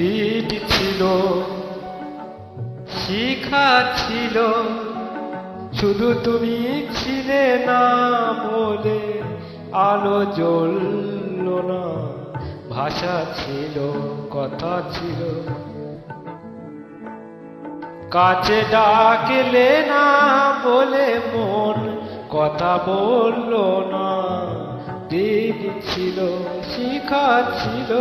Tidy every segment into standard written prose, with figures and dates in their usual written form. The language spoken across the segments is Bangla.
দিন ছিল, শিখা ছিল, শুধু তুমি ছিলে না বলে আলো জ্বলল না। ভাষা ছিল, কথা ছিল, কাছে ডাকলে না বলে মন কথা বলল না। দিন ছিল, শিখা ছিল,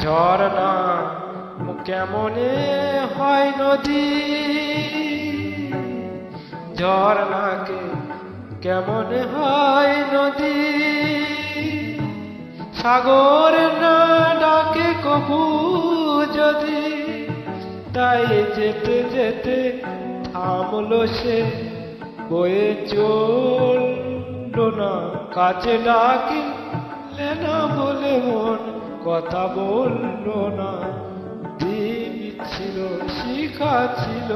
ঝরনা কেমনে হয় নদী, ঝরনাকে কেমনে হয় নদী, সাগর না ডাকে কবু যদি, তাই যেতে যেতে থামলো সে, বয়ে চলল না। কাছে ডাকলে না বলে মন কথা বলল না। দিন ছিল, শিখা ছিল,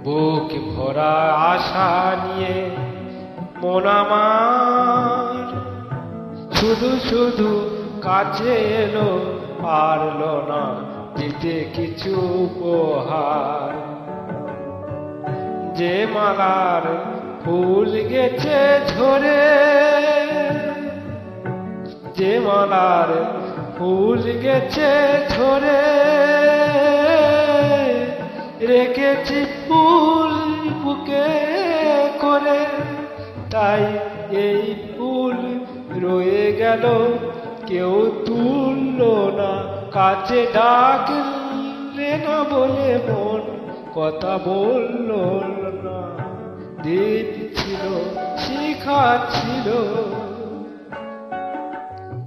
বুক ভরা আশা নিয়ে মন আমার শুধু শুধু কাছে এলো, পারলো না দিতে কিছু উপহার। যে মালার ফুল গেছে ঝরে, যে মালার ফুল গেছে ঝরে, রেখেছি ফুল বুকে করে, তাই এই ফুল রয়ে গেল, কেউ তুলল না। কাছে ডাকলে না বলে মন কথা বলল না। দিন ছিল, শিখা ছিল,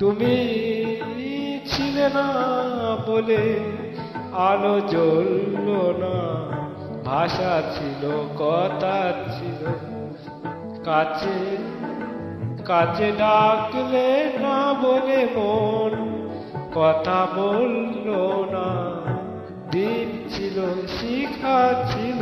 তুমি ছিলে না বলে আলো জ্বলল না। ভাষা ছিল, কথা ছিল, কাছে কাছে ডাকলে না বলে মন কথা বলল না। দিন ছিল, শিখা ছিল।